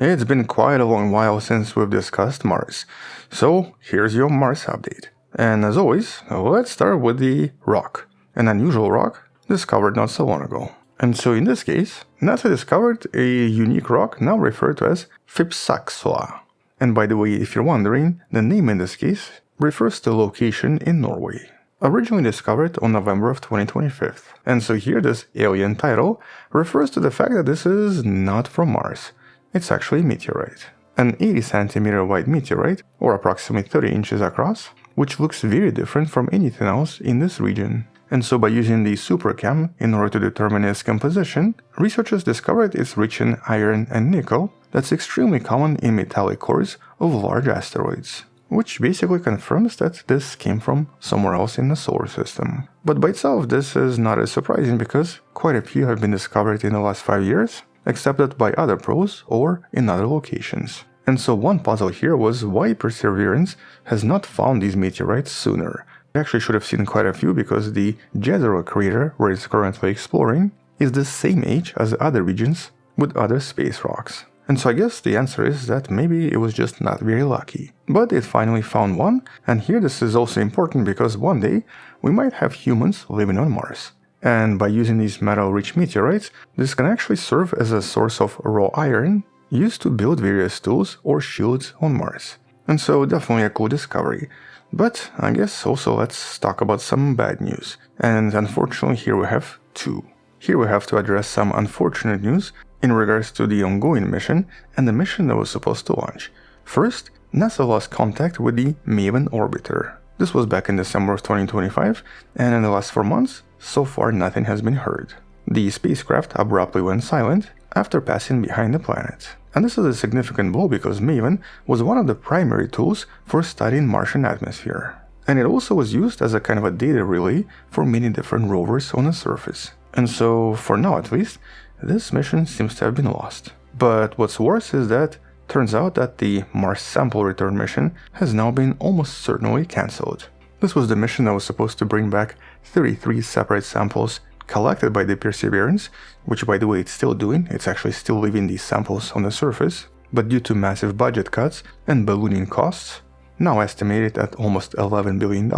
It's been quite a long while since we've discussed Mars, so here's your Mars update. And as always, let's start with the rock, an unusual rock discovered not so long ago. And so in this case, NASA discovered a unique rock now referred to as Fypsaksla. And by the way, if you're wondering, the name in this case refers to a location in Norway. Originally discovered on November of 2025. And so here this alien title refers to the fact that this is not from Mars. It's actually a meteorite. An 80 centimeter wide meteorite, or approximately 30 inches across, which looks very different from anything else in this region. And so by using the supercam in order to determine its composition, researchers discovered it's rich in iron and nickel that's extremely common in metallic cores of large asteroids, which basically confirms that this came from somewhere else in the solar system. But by itself, this is not as surprising because quite a few have been discovered in the last 5 years, accepted by other probes or in other locations. And so one puzzle here was why Perseverance has not found these meteorites sooner. We actually should have seen quite a few because the Jezero crater, where it's currently exploring, is the same age as other regions with other space rocks. And so I guess the answer is that maybe it was just not very lucky. But it finally found one, and here this is also important because one day we might have humans living on Mars. And by using these metal-rich meteorites, this can actually serve as a source of raw iron used to build various tools or shields on Mars. And so definitely a cool discovery. But I guess also let's talk about some bad news. And unfortunately here we have two. Here we have to address some unfortunate news in regards to the ongoing mission and the mission that was supposed to launch. First, NASA lost contact with the MAVEN orbiter. This was back in December of 2025, and in the last 4 months, so far nothing has been heard. The spacecraft abruptly went silent after passing behind the planet. And this is a significant blow because MAVEN was one of the primary tools for studying Martian atmosphere. And it also was used as a kind of a data relay for many different rovers on the surface. And so, for now at least, this mission seems to have been lost. But what's worse is that turns out that the Mars sample return mission has now been almost certainly cancelled. This was the mission that was supposed to bring back 33 separate samples collected by the Perseverance, which by the way it's still doing, it's actually still leaving these samples on the surface, but due to massive budget cuts and ballooning costs, now estimated at almost $11 billion,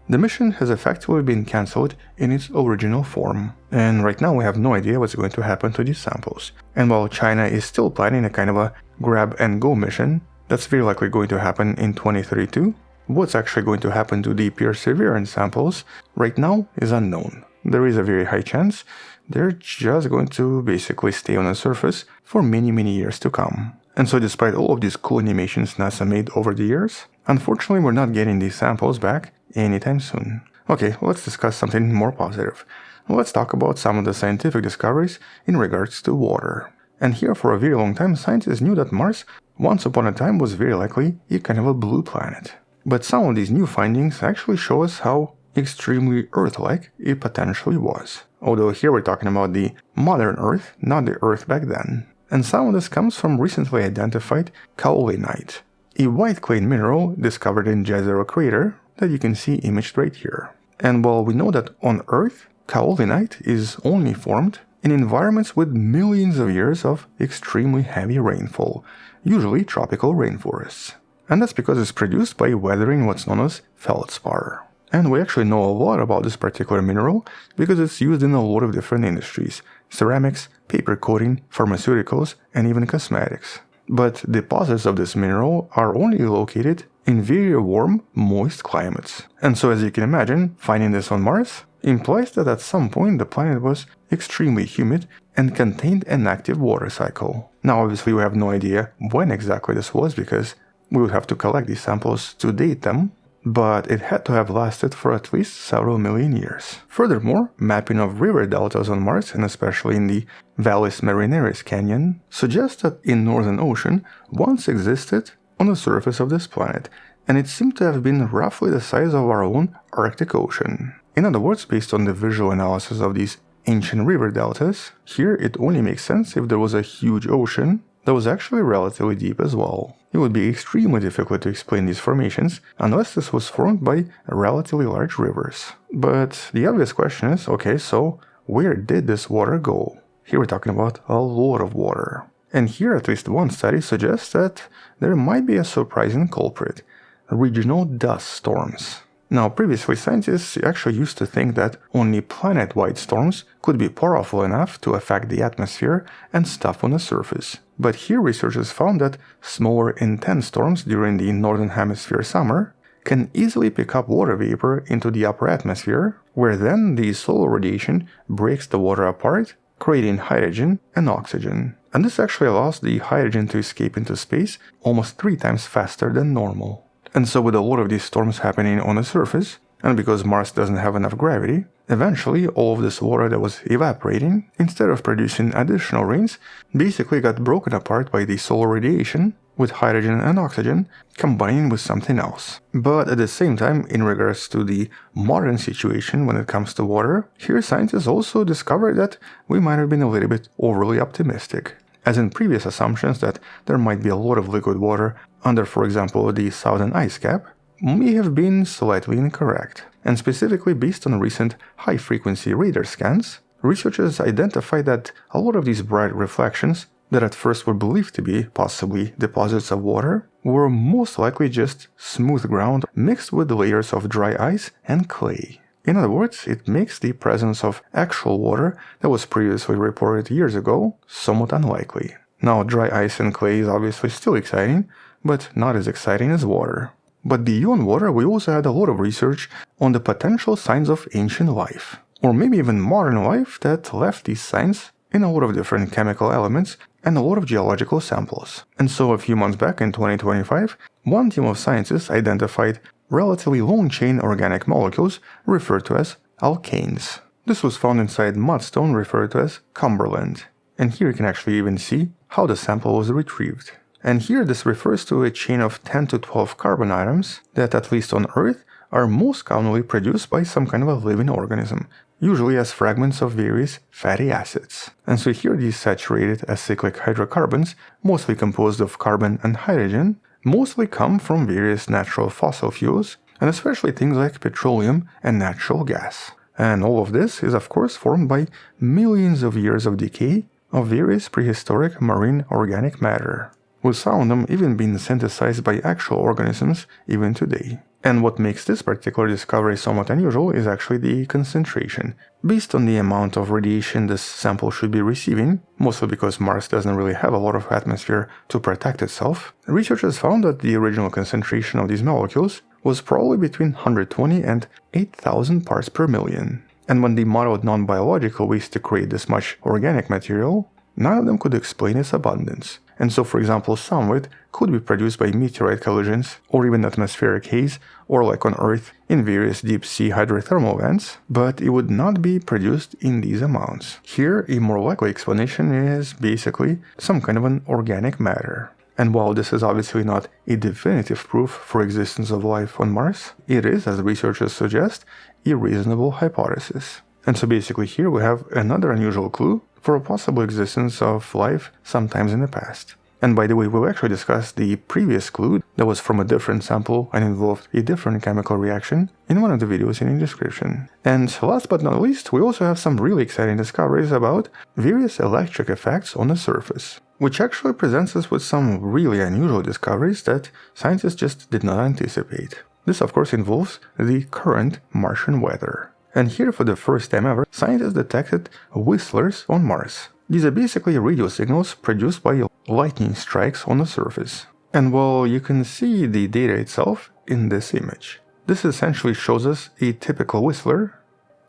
the mission has effectively been cancelled in its original form. And right now we have no idea what's going to happen to these samples. And while China is still planning a kind of a grab-and-go mission that's very likely going to happen in 2032, what's actually going to happen to the Perseverance samples right now is unknown. There is a very high chance they're just going to basically stay on the surface for many years to come. And so despite all of these cool animations NASA made over the years, unfortunately we're not getting these samples back anytime soon. Okay, let's discuss something more positive. Let's talk about some of the scientific discoveries in regards to water. And here for a very long time scientists knew that Mars once upon a time was very likely a kind of a blue planet. But some of these new findings actually show us how extremely Earth-like it potentially was. Although here we're talking about the modern Earth, not the Earth back then. And some of this comes from recently identified kaolinite, a white clay mineral discovered in Jezero crater that you can see imaged right here. And while we know that on Earth, kaolinite is only formed in environments with millions of years of extremely heavy rainfall, usually tropical rainforests. And that's because it's produced by weathering what's known as feldspar. And we actually know a lot about this particular mineral because it's used in a lot of different industries: ceramics, paper coating, pharmaceuticals, and even cosmetics. But deposits of this mineral are only located in very warm, moist climates. And so as you can imagine, finding this on Mars implies that at some point the planet was extremely humid and contained an active water cycle. Now obviously we have no idea when exactly this was because we would have to collect these samples to date them, but it had to have lasted for at least several million years. Furthermore, mapping of river deltas on Mars, and especially in the Valles Marineris Canyon, suggests that the Northern Ocean once existed on the surface of this planet, and it seemed to have been roughly the size of our own Arctic Ocean. In other words, based on the visual analysis of these ancient river deltas, here it only makes sense if there was a huge ocean that was actually relatively deep as well. It would be extremely difficult to explain these formations unless this was formed by relatively large rivers. But the obvious question is, okay, so where did this water go? Here we're talking about a lot of water. And here at least one study suggests that there might be a surprising culprit: regional dust storms. Now, previously scientists actually used to think that only planet-wide storms could be powerful enough to affect the atmosphere and stuff on the surface. But here researchers found that smaller intense storms during the northern hemisphere summer can easily pick up water vapor into the upper atmosphere, where then the solar radiation breaks the water apart, creating hydrogen and oxygen. And this actually allows the hydrogen to escape into space almost 3 times faster than normal. And so with a lot of these storms happening on the surface, and because Mars doesn't have enough gravity, eventually all of this water that was evaporating, instead of producing additional rains, basically got broken apart by the solar radiation, with hydrogen and oxygen combining with something else. But at the same time, in regards to the modern situation when it comes to water, here scientists also discovered that we might have been a little bit overly optimistic. As in previous assumptions that there might be a lot of liquid water under, for example, the southern ice cap, may have been slightly incorrect. And specifically based on recent high-frequency radar scans, researchers identified that a lot of these bright reflections that at first were believed to be possibly deposits of water were most likely just smooth ground mixed with layers of dry ice and clay. In other words, it makes the presence of actual water that was previously reported years ago somewhat unlikely. Now, dry ice and clay is obviously still exciting, but not as exciting as water. But beyond water, we also had a lot of research on the potential signs of ancient life, or maybe even modern life that left these signs in a lot of different chemical elements and a lot of geological samples. And so a few months back in 2025, one team of scientists identified relatively long-chain organic molecules referred to as alkanes. This was found inside mudstone referred to as Cumberland. And here you can actually even see how the sample was retrieved. And here this refers to a chain of 10 to 12 carbon atoms that, at least on Earth, are most commonly produced by some kind of a living organism, usually as fragments of various fatty acids. And so here these saturated acyclic hydrocarbons, mostly composed of carbon and hydrogen, mostly come from various natural fossil fuels, and especially things like petroleum and natural gas. And all of this is of course formed by millions of years of decay of various prehistoric marine organic matter, with some of them even being synthesized by actual organisms even today. And what makes this particular discovery somewhat unusual is actually the concentration. Based on the amount of radiation this sample should be receiving, mostly because Mars doesn't really have a lot of atmosphere to protect itself, researchers found that the original concentration of these molecules was probably between 120 and 8,000 parts per million. And when they modeled non-biological ways to create this much organic material, none of them could explain its abundance. And so, for example, some of it could be produced by meteorite collisions, or even atmospheric haze, or like on Earth, in various deep-sea hydrothermal vents, but it would not be produced in these amounts. Here, a more likely explanation is basically some kind of an organic matter. And while this is obviously not a definitive proof for existence of life on Mars, it is, as researchers suggest, a reasonable hypothesis. And so basically here we have another unusual clue for a possible existence of life sometimes in the past. And by the way, we'll actually discuss the previous clue that was from a different sample and involved a different chemical reaction in one of the videos in the description. And last but not least, we also have some really exciting discoveries about various electric effects on the surface, which actually presents us with some really unusual discoveries that scientists just did not anticipate. This of course involves the current Martian weather. And here for the first time ever, scientists detected whistlers on Mars. These are basically radio signals produced by lightning strikes on the surface. And well, you can see the data itself in this image. This essentially shows us a typical whistler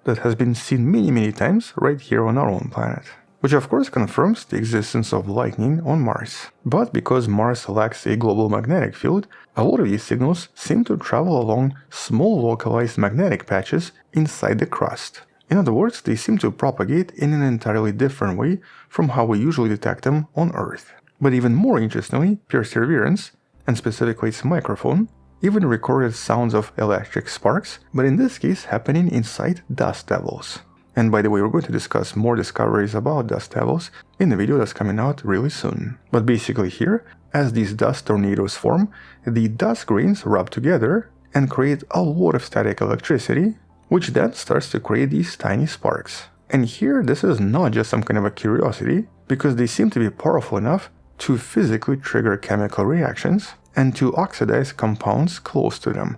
that has been seen many times right here on our own planet, which of course confirms the existence of lightning on Mars. But because Mars lacks a global magnetic field, a lot of these signals seem to travel along small localized magnetic patches inside the crust. In other words, they seem to propagate in an entirely different way from how we usually detect them on Earth. But even more interestingly, Perseverance, and specifically its microphone, even recorded sounds of electric sparks, but in this case happening inside dust devils. And by the way, we're going to discuss more discoveries about dust devils in the video that's coming out really soon. But basically here, as these dust tornadoes form, the dust grains rub together and create a lot of static electricity, which then starts to create these tiny sparks. And here, this is not just some kind of a curiosity, because they seem to be powerful enough to physically trigger chemical reactions and to oxidize compounds close to them.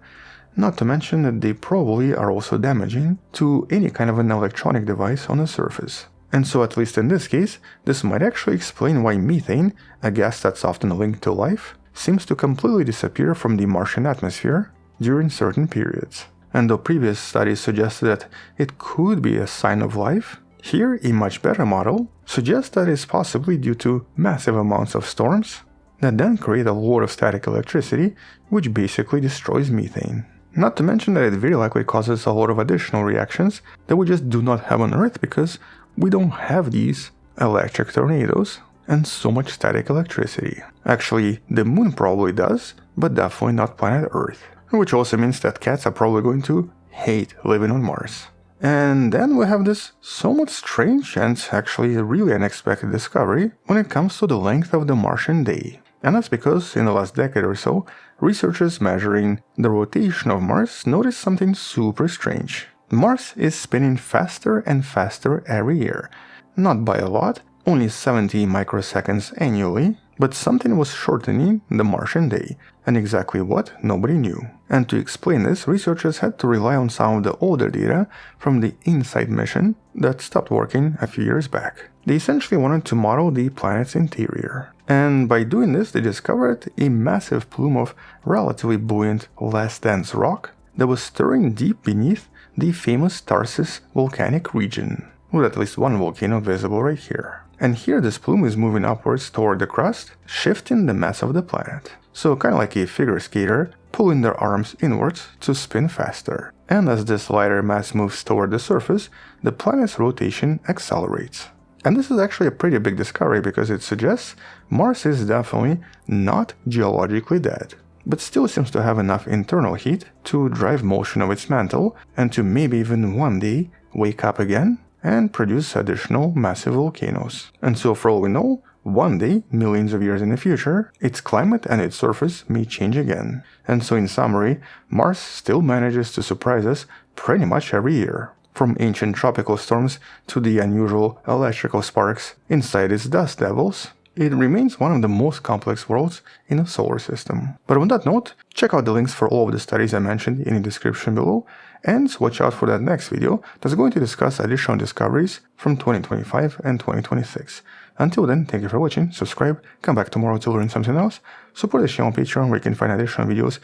Not to mention that they probably are also damaging to any kind of an electronic device on the surface. And so, at least in this case, this might actually explain why methane, a gas that's often linked to life, seems to completely disappear from the Martian atmosphere during certain periods. And though previous studies suggested that it could be a sign of life, here a much better model suggests that it's possibly due to massive amounts of storms that then create a lot of static electricity, which basically destroys methane. Not to mention that it very likely causes a lot of additional reactions that we just do not have on Earth because we don't have these electric tornadoes and so much static electricity. Actually, the moon probably does, but definitely not planet Earth. Which also means that cats are probably going to hate living on Mars. And then we have this somewhat strange and actually really unexpected discovery when it comes to the length of the Martian day. And that's because in the last decade or so, researchers measuring the rotation of Mars noticed something super strange. Mars is spinning faster and faster every year. Not by a lot, only 70 microseconds annually, but something was shortening the Martian day, and exactly what, nobody knew. And to explain this, researchers had to rely on some of the older data from the InSight mission that stopped working a few years back. They essentially wanted to model the planet's interior. And by doing this, they discovered a massive plume of relatively buoyant, less dense rock that was stirring deep beneath the famous Tarsus volcanic region, with at least one volcano visible right here. And here this plume is moving upwards toward the crust, shifting the mass of the planet. So kind of like a figure skater pulling their arms inwards to spin faster. And as this lighter mass moves toward the surface, the planet's rotation accelerates. And this is actually a pretty big discovery because it suggests Mars is definitely not geologically dead, but still seems to have enough internal heat to drive motion of its mantle and to maybe even one day wake up again and produce additional massive volcanoes. And so for all we know, one day, millions of years in the future, its climate and its surface may change again. And so in summary, Mars still manages to surprise us pretty much every year. From ancient tropical storms to the unusual electrical sparks inside its dust devils, it remains one of the most complex worlds in the solar system. But on that note, check out the links for all of the studies I mentioned in the description below, and watch out for that next video that's going to discuss additional discoveries from 2025 and 2026. Until then, thank you for watching, subscribe, come back tomorrow to learn something else, support the channel on Patreon where you can find additional videos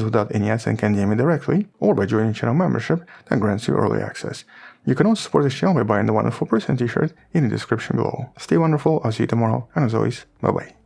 without any ads and can DM me directly, or by joining channel membership that grants you early access. You can also support the channel by buying the Wonderful Person t-shirt in the description below. Stay wonderful, I'll see you tomorrow, and as always, bye bye.